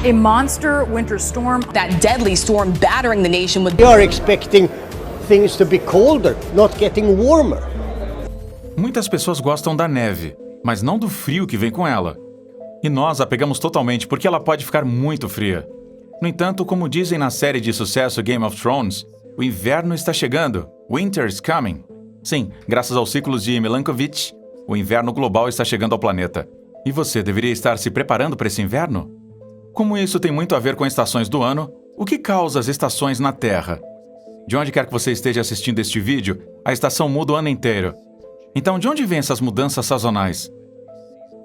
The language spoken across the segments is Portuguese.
A monster winter storm. That deadly storm battering the nation with... We are expecting things to be colder, not getting warmer. Muitas pessoas gostam da neve, mas não do frio que vem com ela. E nós a pegamos totalmente porque ela pode ficar muito fria. No entanto, como dizem na série de sucesso Game of Thrones, o inverno está chegando. Winter's coming. Sim, graças aos ciclos de Milankovitch, o inverno global está chegando ao planeta. E você deveria estar se preparando para esse inverno? Como isso tem muito a ver com estações do ano, o que causa as estações na Terra? De onde quer que você esteja assistindo este vídeo, a estação muda o ano inteiro. Então, de onde vêm essas mudanças sazonais?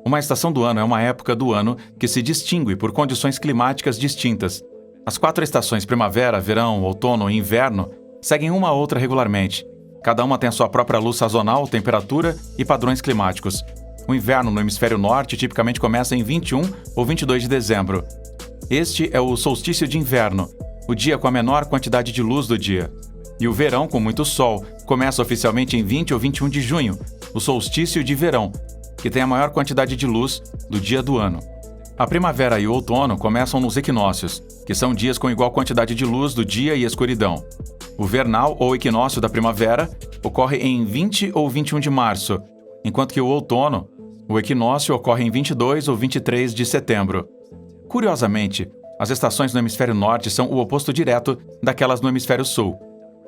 Uma estação do ano é uma época do ano que se distingue por condições climáticas distintas. As 4 estações primavera, verão, outono e inverno seguem uma a outra regularmente. Cada uma tem a sua própria luz sazonal, temperatura e padrões climáticos. O inverno no hemisfério norte tipicamente começa em 21 ou 22 de dezembro. Este é o solstício de inverno, o dia com a menor quantidade de luz do dia. E o verão, com muito sol, começa oficialmente em 20 ou 21 de junho, o solstício de verão, que tem a maior quantidade de luz do dia do ano. A primavera e o outono começam nos equinócios, que são dias com igual quantidade de luz do dia e escuridão. O vernal ou equinócio da primavera ocorre em 20 ou 21 de março, enquanto que o outono, o equinócio, ocorre em 22 ou 23 de setembro. Curiosamente, as estações no hemisfério norte são o oposto direto daquelas no hemisfério sul.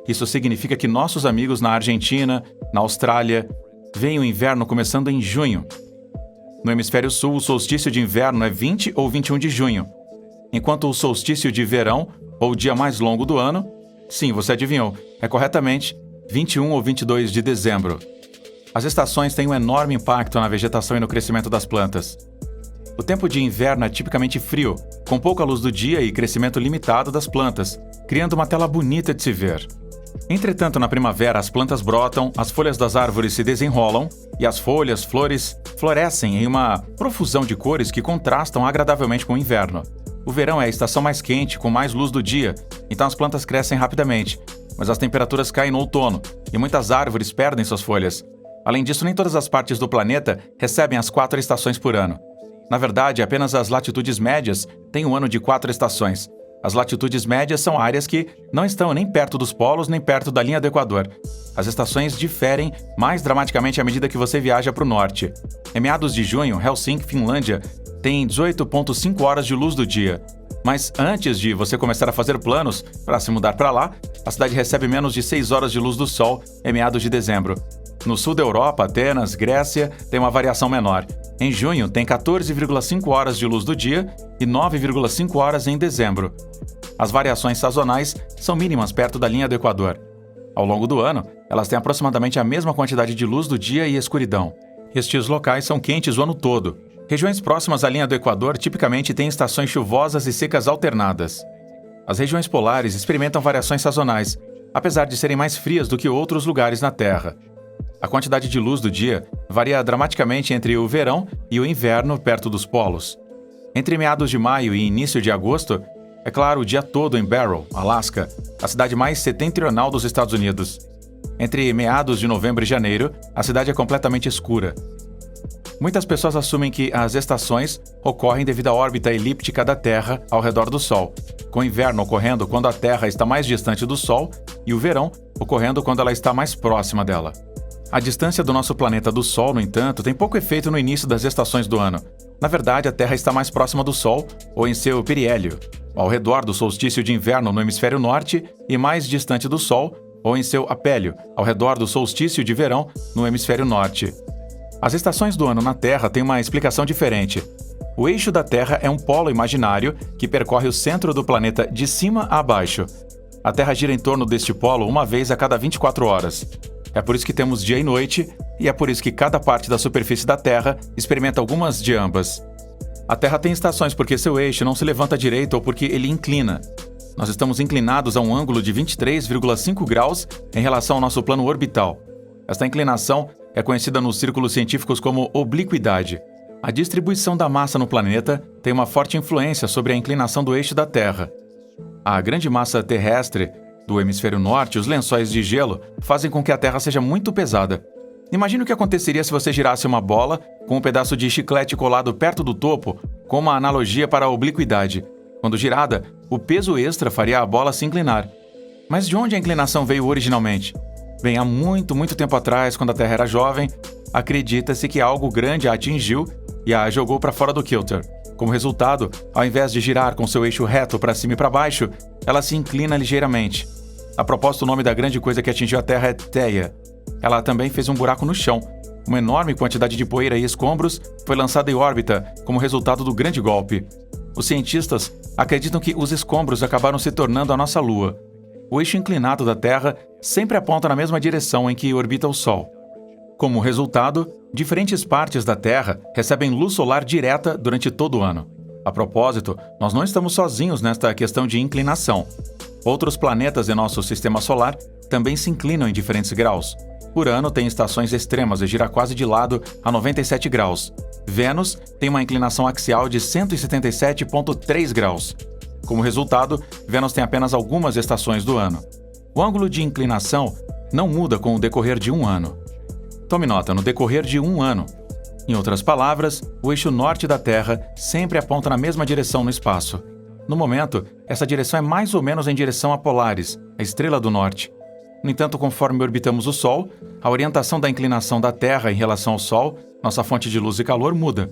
Isso significa que nossos amigos na Argentina, na Austrália, veem o inverno começando em junho. No hemisfério sul, o solstício de inverno é 20 ou 21 de junho, enquanto o solstício de verão, ou o dia mais longo do ano, sim, você adivinhou, é corretamente 21 ou 22 de dezembro. As estações têm um enorme impacto na vegetação e no crescimento das plantas. O tempo de inverno é tipicamente frio, com pouca luz do dia e crescimento limitado das plantas, criando uma tela bonita de se ver. Entretanto, na primavera, as plantas brotam, as folhas das árvores se desenrolam e as folhas, flores, florescem em uma profusão de cores que contrastam agradavelmente com o inverno. O verão é a estação mais quente, com mais luz do dia, então as plantas crescem rapidamente, mas as temperaturas caem no outono e muitas árvores perdem suas folhas. Além disso, nem todas as partes do planeta recebem as 4 estações por ano. Na verdade, apenas as latitudes médias têm um ano de 4 estações. As latitudes médias são áreas que não estão nem perto dos polos nem perto da linha do Equador. As estações diferem mais dramaticamente à medida que você viaja para o norte. Em meados de junho, Helsinki, Finlândia, tem 18,5 horas de luz do dia. Mas antes de você começar a fazer planos para se mudar para lá, a cidade recebe menos de 6 horas de luz do sol em meados de dezembro. No sul da Europa, Atenas, Grécia, tem uma variação menor. Em junho, tem 14,5 horas de luz do dia e 9,5 horas em dezembro. As variações sazonais são mínimas perto da linha do Equador. Ao longo do ano, elas têm aproximadamente a mesma quantidade de luz do dia e escuridão. Estes locais são quentes o ano todo. Regiões próximas à linha do Equador tipicamente têm estações chuvosas e secas alternadas. As regiões polares experimentam variações sazonais, apesar de serem mais frias do que outros lugares na Terra. A quantidade de luz do dia varia dramaticamente entre o verão e o inverno perto dos polos. Entre meados de maio e início de agosto, é claro o dia todo em Barrow, Alaska, a cidade mais setentrional dos Estados Unidos. Entre meados de novembro e janeiro, a cidade é completamente escura. Muitas pessoas assumem que as estações ocorrem devido à órbita elíptica da Terra ao redor do Sol, com o inverno ocorrendo quando a Terra está mais distante do Sol e o verão ocorrendo quando ela está mais próxima dela. A distância do nosso planeta do Sol, no entanto, tem pouco efeito no início das estações do ano. Na verdade, a Terra está mais próxima do Sol, ou em seu periélio, ao redor do solstício de inverno no hemisfério norte, e mais distante do Sol, ou em seu apélio, ao redor do solstício de verão no hemisfério norte. As estações do ano na Terra têm uma explicação diferente. O eixo da Terra é um polo imaginário que percorre o centro do planeta de cima a baixo. A Terra gira em torno deste polo uma vez a cada 24 horas. É por isso que temos dia e noite, e é por isso que cada parte da superfície da Terra experimenta algumas de ambas. A Terra tem estações porque seu eixo não se levanta direito ou porque ele inclina. Nós estamos inclinados a um ângulo de 23,5 graus em relação ao nosso plano orbital. Esta inclinação é conhecida nos círculos científicos como obliquidade. A distribuição da massa no planeta tem uma forte influência sobre a inclinação do eixo da Terra. A grande massa terrestre do hemisfério norte, os lençóis de gelo, fazem com que a Terra seja muito pesada. Imagine o que aconteceria se você girasse uma bola com um pedaço de chiclete colado perto do topo, com uma analogia para a obliquidade. Quando girada, o peso extra faria a bola se inclinar. Mas de onde a inclinação veio originalmente? Bem, há muito, muito tempo atrás, quando a Terra era jovem, acredita-se que algo grande a atingiu e a jogou para fora do quilter. Como resultado, ao invés de girar com seu eixo reto para cima e para baixo, ela se inclina ligeiramente. A propósito, o nome da grande coisa que atingiu a Terra é Theia. Ela também fez um buraco no chão. Uma enorme quantidade de poeira e escombros foi lançada em órbita como resultado do grande golpe. Os cientistas acreditam que os escombros acabaram se tornando a nossa Lua. O eixo inclinado da Terra sempre aponta na mesma direção em que orbita o Sol. Como resultado, diferentes partes da Terra recebem luz solar direta durante todo o ano. A propósito, nós não estamos sozinhos nesta questão de inclinação. Outros planetas em nosso sistema solar também se inclinam em diferentes graus. Urano tem estações extremas e gira quase de lado a 97 graus. Vênus tem uma inclinação axial de 177,3 graus. Como resultado, Vênus tem apenas algumas estações do ano. O ângulo de inclinação não muda com o decorrer de um ano. Tome nota, no decorrer de um ano. Em outras palavras, o eixo norte da Terra sempre aponta na mesma direção no espaço. No momento, essa direção é mais ou menos em direção a Polaris, a estrela do norte. No entanto, conforme orbitamos o Sol, a orientação da inclinação da Terra em relação ao Sol, nossa fonte de luz e calor, muda.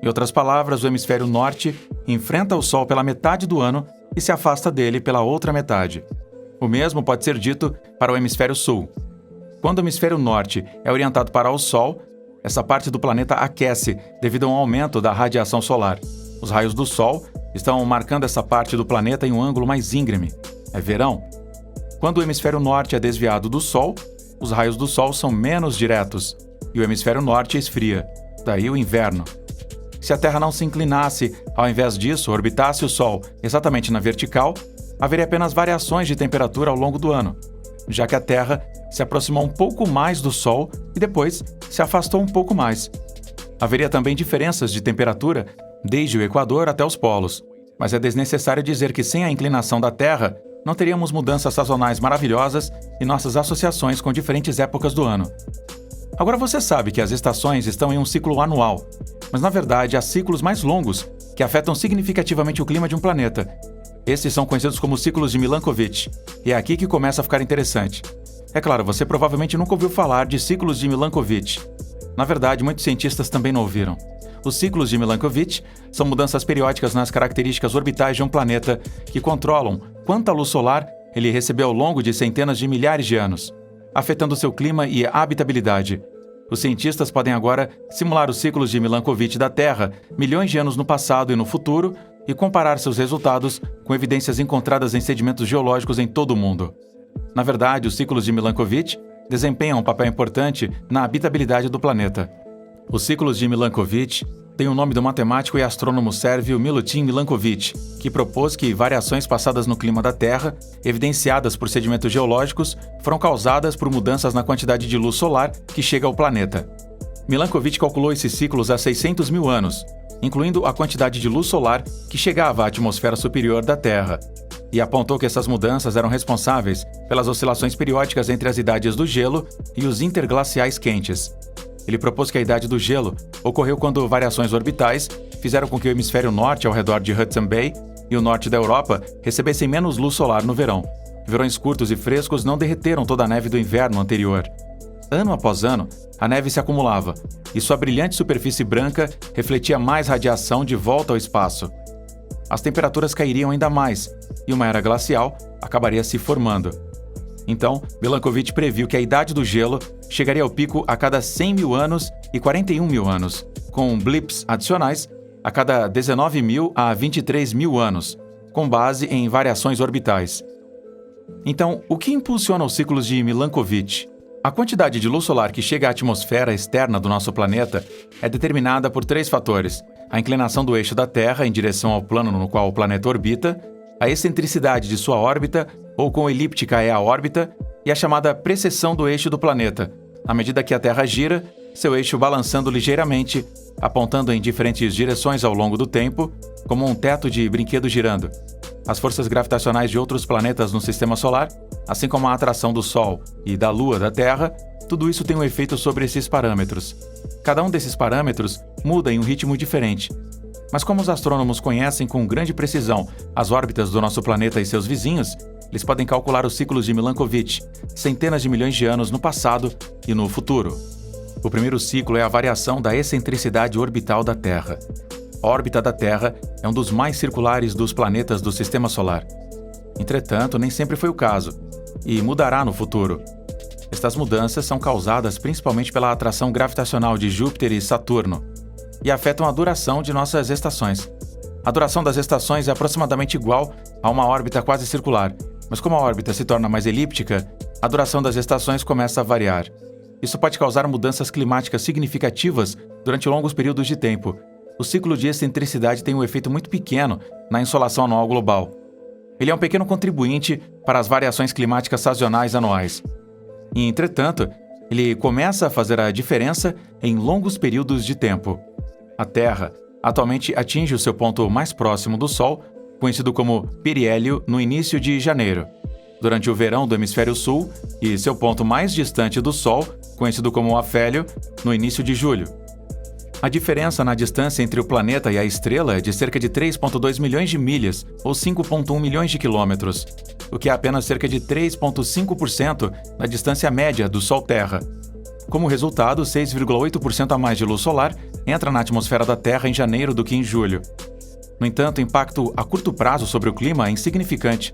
Em outras palavras, o hemisfério norte enfrenta o Sol pela metade do ano e se afasta dele pela outra metade. O mesmo pode ser dito para o hemisfério sul. Quando o hemisfério norte é orientado para o Sol, essa parte do planeta aquece devido a um aumento da radiação solar. Os raios do Sol estão marcando essa parte do planeta em um ângulo mais íngreme. É verão. Quando o hemisfério norte é desviado do Sol, os raios do Sol são menos diretos e o hemisfério norte esfria. Daí o inverno. Se a Terra não se inclinasse, ao invés disso, orbitasse o Sol exatamente na vertical, haveria apenas variações de temperatura ao longo do ano, já que a Terra se aproximou um pouco mais do Sol e depois se afastou um pouco mais. Haveria também diferenças de temperatura desde o Equador até os polos, mas é desnecessário dizer que sem a inclinação da Terra, não teríamos mudanças sazonais maravilhosas e nossas associações com diferentes épocas do ano. Agora você sabe que as estações estão em um ciclo anual, mas na verdade há ciclos mais longos que afetam significativamente o clima de um planeta. Estes são conhecidos como ciclos de Milankovitch, e é aqui que começa a ficar interessante. É claro, você provavelmente nunca ouviu falar de ciclos de Milankovitch. Na verdade, muitos cientistas também não ouviram. Os ciclos de Milankovitch são mudanças periódicas nas características orbitais de um planeta que controlam quanta luz solar ele recebeu ao longo de centenas de milhares de anos, afetando seu clima e habitabilidade. Os cientistas podem agora simular os ciclos de Milankovitch da Terra milhões de anos no passado e no futuro e comparar seus resultados com evidências encontradas em sedimentos geológicos em todo o mundo. Na verdade, os ciclos de Milankovitch desempenham um papel importante na habitabilidade do planeta. Os ciclos de Milankovitch têm o nome do matemático e astrônomo sérvio Milutin Milankovitch, que propôs que variações passadas no clima da Terra, evidenciadas por sedimentos geológicos, foram causadas por mudanças na quantidade de luz solar que chega ao planeta. Milankovitch calculou esses ciclos há 600 mil anos, incluindo a quantidade de luz solar que chegava à atmosfera superior da Terra, e apontou que essas mudanças eram responsáveis pelas oscilações periódicas entre as idades do gelo e os interglaciais quentes. Ele propôs que a idade do gelo ocorreu quando variações orbitais fizeram com que o hemisfério norte ao redor de Hudson Bay e o norte da Europa recebessem menos luz solar no verão. Verões curtos e frescos não derreteram toda a neve do inverno anterior. Ano após ano, a neve se acumulava, e sua brilhante superfície branca refletia mais radiação de volta ao espaço. As temperaturas cairiam ainda mais, e uma era glacial acabaria se formando. Então, Milankovitch previu que a idade do gelo chegaria ao pico a cada 100 mil anos e 41 mil anos, com blips adicionais a cada 19 mil a 23 mil anos, com base em variações orbitais. Então, o que impulsiona os ciclos de Milankovitch? A quantidade de luz solar que chega à atmosfera externa do nosso planeta é determinada por 3 fatores: a inclinação do eixo da Terra em direção ao plano no qual o planeta orbita, a excentricidade de sua órbita, ou quão elíptica é a órbita, e a chamada precessão do eixo do planeta, à medida que a Terra gira, seu eixo balançando ligeiramente, apontando em diferentes direções ao longo do tempo, como um teto de brinquedo girando. As forças gravitacionais de outros planetas no Sistema Solar, assim como a atração do Sol e da Lua da Terra, tudo isso tem um efeito sobre esses parâmetros. Cada um desses parâmetros muda em um ritmo diferente. Mas como os astrônomos conhecem com grande precisão as órbitas do nosso planeta e seus vizinhos, eles podem calcular os ciclos de Milankovitch, centenas de milhões de anos no passado e no futuro. O primeiro ciclo é a variação da excentricidade orbital da Terra. A órbita da Terra é um dos mais circulares dos planetas do Sistema Solar. Entretanto, nem sempre foi o caso, e mudará no futuro. Estas mudanças são causadas principalmente pela atração gravitacional de Júpiter e Saturno, e afetam a duração de nossas estações. A duração das estações é aproximadamente igual a uma órbita quase circular, mas como a órbita se torna mais elíptica, a duração das estações começa a variar. Isso pode causar mudanças climáticas significativas durante longos períodos de tempo. O ciclo de excentricidade tem um efeito muito pequeno na insolação anual global. Ele é um pequeno contribuinte para as variações climáticas sazonais anuais. E, entretanto, ele começa a fazer a diferença em longos períodos de tempo. A Terra atualmente atinge o seu ponto mais próximo do Sol, conhecido como periélio, no início de janeiro, durante o verão do hemisfério sul, e seu ponto mais distante do Sol, conhecido como afélio, no início de julho. A diferença na distância entre o planeta e a estrela é de cerca de 3,2 milhões de milhas, ou 5,1 milhões de quilômetros, o que é apenas cerca de 3,5% da distância média do Sol-Terra. Como resultado, 6,8% a mais de luz solar entra na atmosfera da Terra em janeiro do que em julho. No entanto, o impacto a curto prazo sobre o clima é insignificante.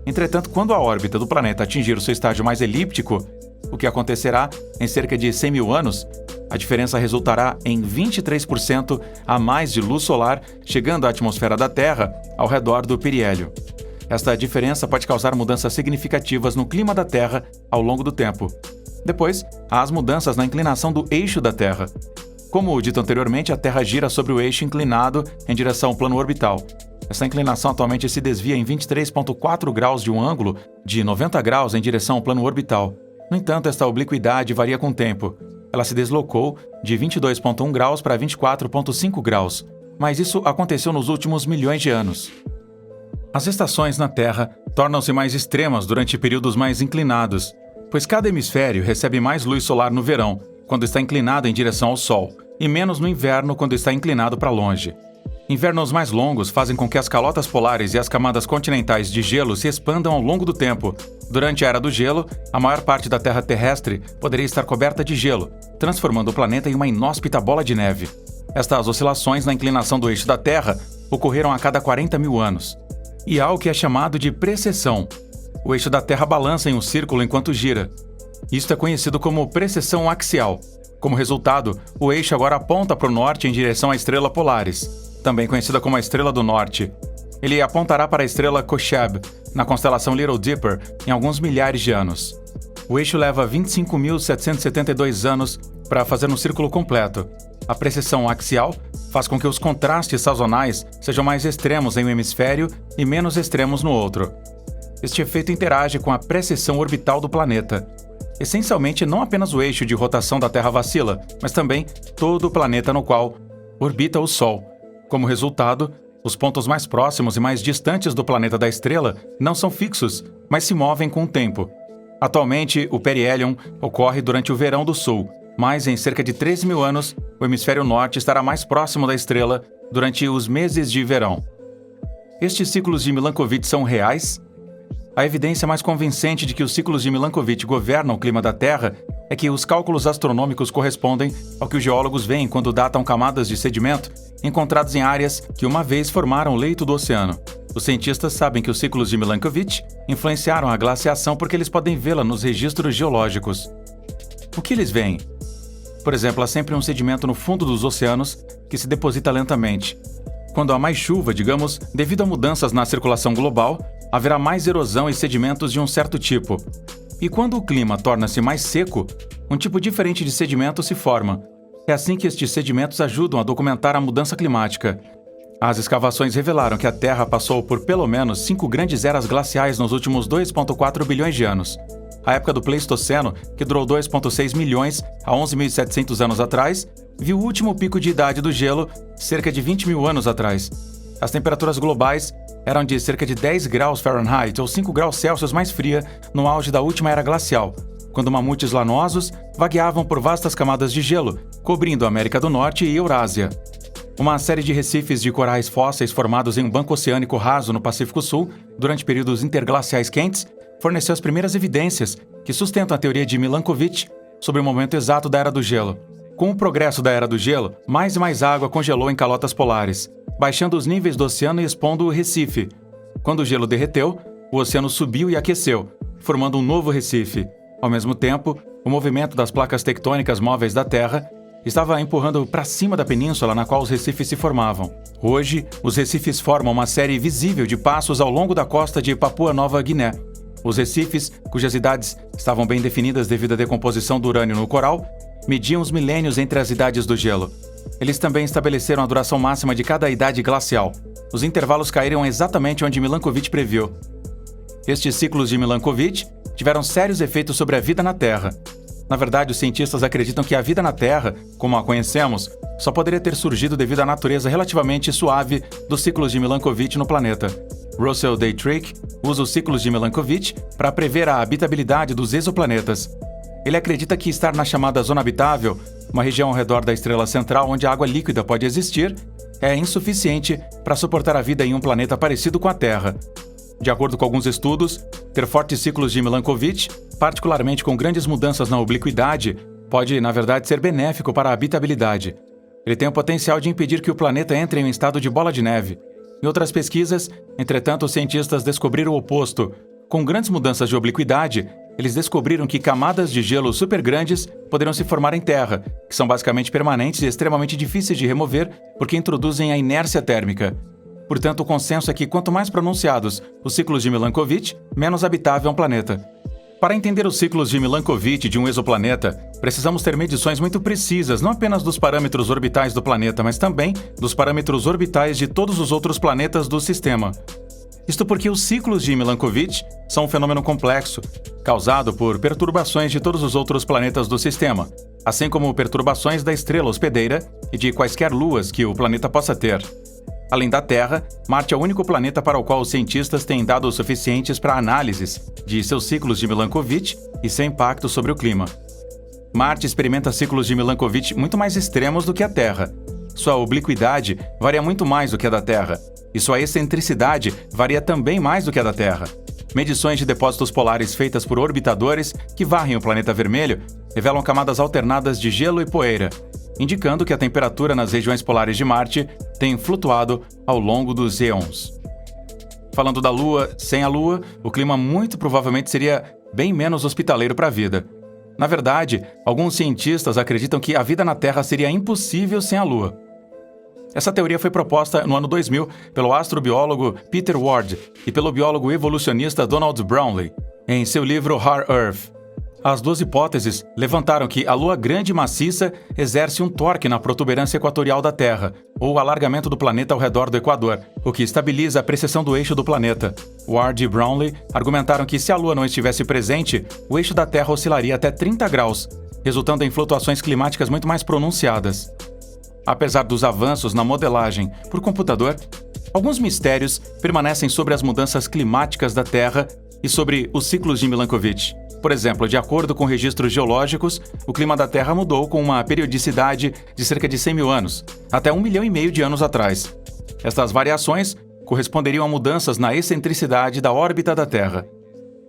Entretanto, quando a órbita do planeta atingir o seu estágio mais elíptico, o que acontecerá em cerca de 100 mil anos, a diferença resultará em 23% a mais de luz solar chegando à atmosfera da Terra ao redor do periélio. Esta diferença pode causar mudanças significativas no clima da Terra ao longo do tempo. Depois, há as mudanças na inclinação do eixo da Terra. Como dito anteriormente, a Terra gira sobre o eixo inclinado em direção ao plano orbital. Essa inclinação atualmente se desvia em 23,4 graus de um ângulo de 90 graus em direção ao plano orbital. No entanto, esta obliquidade varia com o tempo. Ela se deslocou de 22,1 graus para 24,5 graus, mas isso aconteceu nos últimos milhões de anos. As estações na Terra tornam-se mais extremas durante períodos mais inclinados, pois cada hemisfério recebe mais luz solar no verão, quando está inclinado em direção ao Sol, e menos no inverno, quando está inclinado para longe. Invernos mais longos fazem com que as calotas polares e as camadas continentais de gelo se expandam ao longo do tempo. Durante a Era do Gelo, a maior parte da Terra terrestre poderia estar coberta de gelo, transformando o planeta em uma inóspita bola de neve. Estas oscilações na inclinação do eixo da Terra ocorreram a cada 40 mil anos. E há o que é chamado de precessão. O eixo da Terra balança em um círculo enquanto gira. Isto é conhecido como precessão axial. Como resultado, o eixo agora aponta para o norte em direção à estrela Polaris, também conhecida como a Estrela do Norte. Ele apontará para a estrela Kochab, na constelação Little Dipper, em alguns milhares de anos. O eixo leva 25.772 anos para fazer um círculo completo. A precessão axial faz com que os contrastes sazonais sejam mais extremos em um hemisfério e menos extremos no outro. Este efeito interage com a precessão orbital do planeta. Essencialmente, não apenas o eixo de rotação da Terra vacila, mas também todo o planeta no qual orbita o Sol. Como resultado, os pontos mais próximos e mais distantes do planeta da estrela não são fixos, mas se movem com o tempo. Atualmente, o perihélion ocorre durante o verão do Sul, mas em cerca de 13 mil anos, o hemisfério norte estará mais próximo da estrela durante os meses de verão. Estes ciclos de Milankovitch são reais? A evidência mais convincente de que os ciclos de Milankovitch governam o clima da Terra é que os cálculos astronômicos correspondem ao que os geólogos veem quando datam camadas de sedimento encontradas em áreas que uma vez formaram o leito do oceano. Os cientistas sabem que os ciclos de Milankovitch influenciaram a glaciação porque eles podem vê-la nos registros geológicos. O que eles veem? Por exemplo, há sempre um sedimento no fundo dos oceanos que se deposita lentamente. Quando há mais chuva, digamos, devido a mudanças na circulação global, haverá mais erosão e sedimentos de um certo tipo. E quando o clima torna-se mais seco, um tipo diferente de sedimento se forma. É assim que estes sedimentos ajudam a documentar a mudança climática. As escavações revelaram que a Terra passou por pelo menos 5 grandes eras glaciais nos últimos 2,4 bilhões de anos. A época do Pleistoceno, que durou 2,6 milhões a 11.700 anos atrás, viu o último pico de idade do gelo cerca de 20 mil anos atrás. As temperaturas globais eram de cerca de 10 graus Fahrenheit ou 5 graus Celsius mais fria no auge da última era glacial, quando mamutes lanosos vagueavam por vastas camadas de gelo, cobrindo a América do Norte e Eurásia. Uma série de recifes de corais fósseis formados em um banco oceânico raso no Pacífico Sul, durante períodos interglaciais quentes, forneceu as primeiras evidências que sustentam a teoria de Milankovitch sobre o momento exato da Era do Gelo. Com o progresso da Era do Gelo, mais e mais água congelou em calotas polares, baixando os níveis do oceano e expondo o recife. Quando o gelo derreteu, o oceano subiu e aqueceu, formando um novo recife. Ao mesmo tempo, o movimento das placas tectônicas móveis da Terra estava empurrando para cima da península na qual os recifes se formavam. Hoje, os recifes formam uma série visível de passos ao longo da costa de Papua Nova Guiné. Os recifes, cujas idades estavam bem definidas devido à decomposição do urânio no coral, mediam os milênios entre as idades do gelo. Eles também estabeleceram a duração máxima de cada idade glacial. Os intervalos caíram exatamente onde Milankovitch previu. Estes ciclos de Milankovitch tiveram sérios efeitos sobre a vida na Terra. Na verdade, os cientistas acreditam que a vida na Terra, como a conhecemos, só poderia ter surgido devido à natureza relativamente suave dos ciclos de Milankovitch no planeta. Russell Dietrich usa os ciclos de Milankovitch para prever a habitabilidade dos exoplanetas. Ele acredita que estar na chamada zona habitável, uma região ao redor da estrela central onde a água líquida pode existir, é insuficiente para suportar a vida em um planeta parecido com a Terra. De acordo com alguns estudos, ter fortes ciclos de Milankovitch, particularmente com grandes mudanças na obliquidade, pode, na verdade, ser benéfico para a habitabilidade. Ele tem o potencial de impedir que o planeta entre em um estado de bola de neve. Em outras pesquisas, entretanto, os cientistas descobriram o oposto. Com grandes mudanças de obliquidade, eles descobriram que camadas de gelo supergrandes poderiam se formar em Terra, que são basicamente permanentes e extremamente difíceis de remover porque introduzem a inércia térmica. Portanto, o consenso é que quanto mais pronunciados os ciclos de Milankovitch, menos habitável é um planeta. Para entender os ciclos de Milankovitch de um exoplaneta, precisamos ter medições muito precisas não apenas dos parâmetros orbitais do planeta, mas também dos parâmetros orbitais de todos os outros planetas do sistema. Isto porque os ciclos de Milankovitch são um fenômeno complexo, causado por perturbações de todos os outros planetas do sistema, assim como perturbações da estrela hospedeira e de quaisquer luas que o planeta possa ter. Além da Terra, Marte é o único planeta para o qual os cientistas têm dados suficientes para análises de seus ciclos de Milankovitch e seu impacto sobre o clima. Marte experimenta ciclos de Milankovitch muito mais extremos do que a Terra. Sua obliquidade varia muito mais do que a da Terra, e sua excentricidade varia também mais do que a da Terra. Medições de depósitos polares feitas por orbitadores que varrem o planeta vermelho revelam camadas alternadas de gelo e poeira, indicando que a temperatura nas regiões polares de Marte tem flutuado ao longo dos éons. Falando da Lua, sem a Lua, o clima muito provavelmente seria bem menos hospitaleiro para a vida. Na verdade, alguns cientistas acreditam que a vida na Terra seria impossível sem a Lua. Essa teoria foi proposta no ano 2000 pelo astrobiólogo Peter Ward e pelo biólogo evolucionista Donald Brownlee, em seu livro Hard Earth. As duas hipóteses levantaram que a Lua grande e maciça exerce um torque na protuberância equatorial da Terra, ou alargamento do planeta ao redor do Equador, o que estabiliza a precessão do eixo do planeta. Ward e Brownlee argumentaram que se a Lua não estivesse presente, o eixo da Terra oscilaria até 30 graus, resultando em flutuações climáticas muito mais pronunciadas. Apesar dos avanços na modelagem por computador, alguns mistérios permanecem sobre as mudanças climáticas da Terra e sobre os ciclos de Milankovitch. Por exemplo, de acordo com registros geológicos, o clima da Terra mudou com uma periodicidade de cerca de 100 mil anos, até 1,5 milhão de anos atrás. Estas variações corresponderiam a mudanças na excentricidade da órbita da Terra.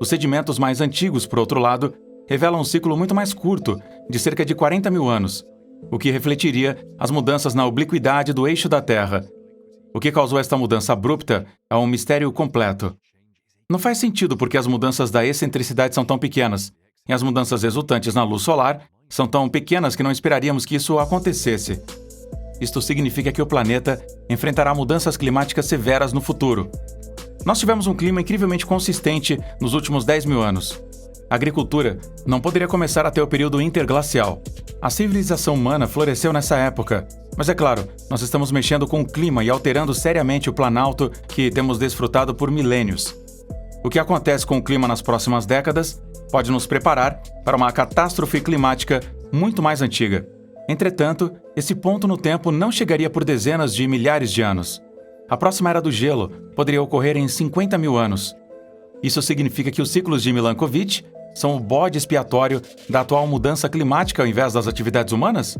Os sedimentos mais antigos, por outro lado, revelam um ciclo muito mais curto, de cerca de 40 mil anos, o que refletiria as mudanças na obliquidade do eixo da Terra. O que causou esta mudança abrupta é um mistério completo. Não faz sentido porque as mudanças da excentricidade são tão pequenas, e as mudanças resultantes na luz solar são tão pequenas que não esperaríamos que isso acontecesse. Isto significa que o planeta enfrentará mudanças climáticas severas no futuro. Nós tivemos um clima incrivelmente consistente nos últimos 10 mil anos. A agricultura não poderia começar até o período interglacial. A civilização humana floresceu nessa época, mas é claro, nós estamos mexendo com o clima e alterando seriamente o planalto que temos desfrutado por milênios. O que acontece com o clima nas próximas décadas pode nos preparar para uma catástrofe climática muito mais antiga. Entretanto, esse ponto no tempo não chegaria por dezenas de milhares de anos. A próxima era do gelo poderia ocorrer em 50 mil anos. Isso significa que os ciclos de Milankovitch são o bode expiatório da atual mudança climática ao invés das atividades humanas?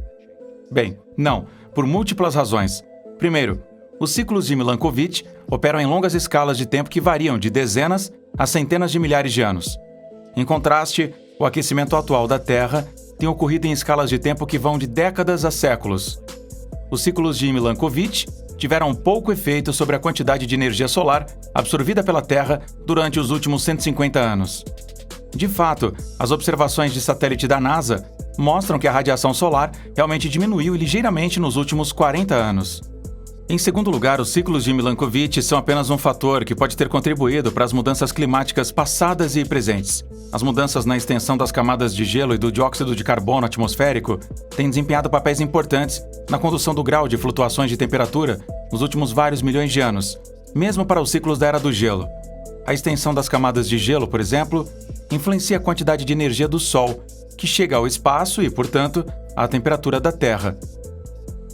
Bem, não, por múltiplas razões. Primeiro, os ciclos de Milankovitch operam em longas escalas de tempo que variam de dezenas a centenas de milhares de anos. Em contraste, o aquecimento atual da Terra tem ocorrido em escalas de tempo que vão de décadas a séculos. Os ciclos de Milankovitch tiveram pouco efeito sobre a quantidade de energia solar absorvida pela Terra durante os últimos 150 anos. De fato, as observações de satélite da NASA mostram que a radiação solar realmente diminuiu ligeiramente nos últimos 40 anos. Em segundo lugar, os ciclos de Milankovitch são apenas um fator que pode ter contribuído para as mudanças climáticas passadas e presentes. As mudanças na extensão das camadas de gelo e do dióxido de carbono atmosférico têm desempenhado papéis importantes na condução do grau de flutuações de temperatura nos últimos vários milhões de anos, mesmo para os ciclos da Era do Gelo. A extensão das camadas de gelo, por exemplo, influencia a quantidade de energia do Sol, que chega ao espaço e, portanto, à temperatura da Terra.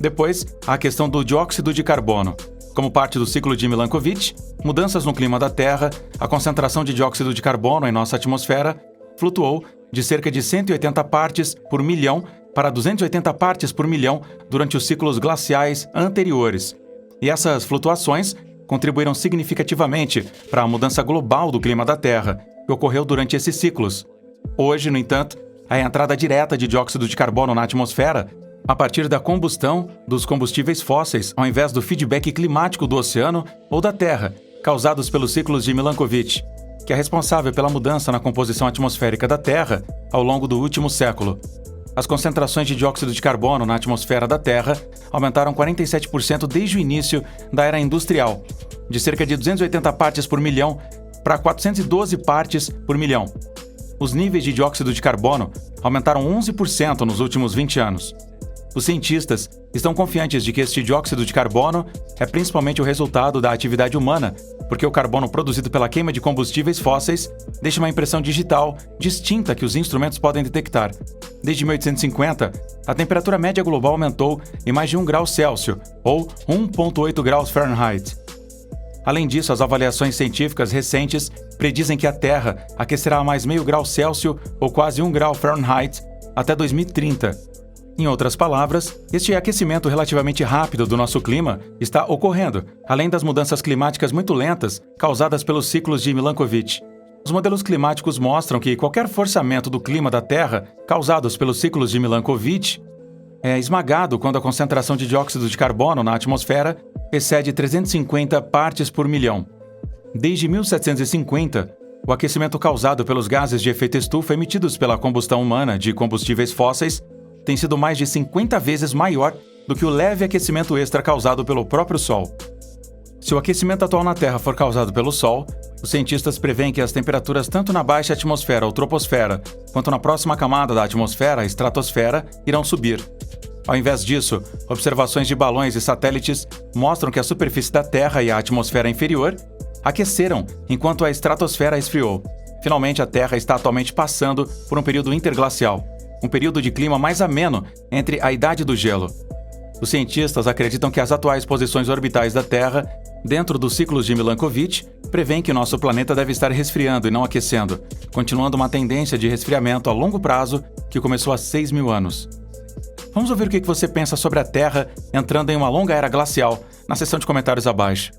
Depois, há a questão do dióxido de carbono. Como parte do ciclo de Milankovitch, mudanças no clima da Terra, a concentração de dióxido de carbono em nossa atmosfera flutuou de cerca de 180 partes por milhão para 280 partes por milhão durante os ciclos glaciais anteriores. E essas flutuações contribuíram significativamente para a mudança global do clima da Terra, que ocorreu durante esses ciclos. Hoje, no entanto, a entrada direta de dióxido de carbono na atmosfera a partir da combustão dos combustíveis fósseis, ao invés do feedback climático do oceano ou da Terra, causados pelos ciclos de Milankovitch, que é responsável pela mudança na composição atmosférica da Terra ao longo do último século. As concentrações de dióxido de carbono na atmosfera da Terra aumentaram 47% desde o início da era industrial, de cerca de 280 partes por milhão para 412 partes por milhão. Os níveis de dióxido de carbono aumentaram 11% nos últimos 20 anos. Os cientistas estão confiantes de que este dióxido de carbono é principalmente o resultado da atividade humana, porque o carbono produzido pela queima de combustíveis fósseis deixa uma impressão digital distinta que os instrumentos podem detectar. Desde 1850, a temperatura média global aumentou em mais de 1 grau Celsius, ou 1,8 graus Fahrenheit. Além disso, as avaliações científicas recentes predizem que a Terra aquecerá a mais meio grau Celsius, ou quase 1 grau Fahrenheit, até 2030. Em outras palavras, este aquecimento relativamente rápido do nosso clima está ocorrendo, além das mudanças climáticas muito lentas causadas pelos ciclos de Milankovitch. Os modelos climáticos mostram que qualquer forçamento do clima da Terra causados pelos ciclos de Milankovitch é esmagado quando a concentração de dióxido de carbono na atmosfera excede 350 partes por milhão. Desde 1750, o aquecimento causado pelos gases de efeito estufa emitidos pela combustão humana de combustíveis fósseis tem sido mais de 50 vezes maior do que o leve aquecimento extra causado pelo próprio Sol. Se o aquecimento atual na Terra for causado pelo Sol, os cientistas preveem que as temperaturas tanto na baixa atmosfera ou troposfera, quanto na próxima camada da atmosfera, a estratosfera, irão subir. Ao invés disso, observações de balões e satélites mostram que a superfície da Terra e a atmosfera inferior aqueceram enquanto a estratosfera esfriou. Finalmente, a Terra está atualmente passando por um período interglacial, um período de clima mais ameno entre a Idade do Gelo. Os cientistas acreditam que as atuais posições orbitais da Terra, dentro dos ciclos de Milankovitch, prevêem que nosso planeta deve estar resfriando e não aquecendo, continuando uma tendência de resfriamento a longo prazo que começou há 6.000 anos. Vamos ouvir o que você pensa sobre a Terra entrando em uma longa era glacial na seção de comentários abaixo.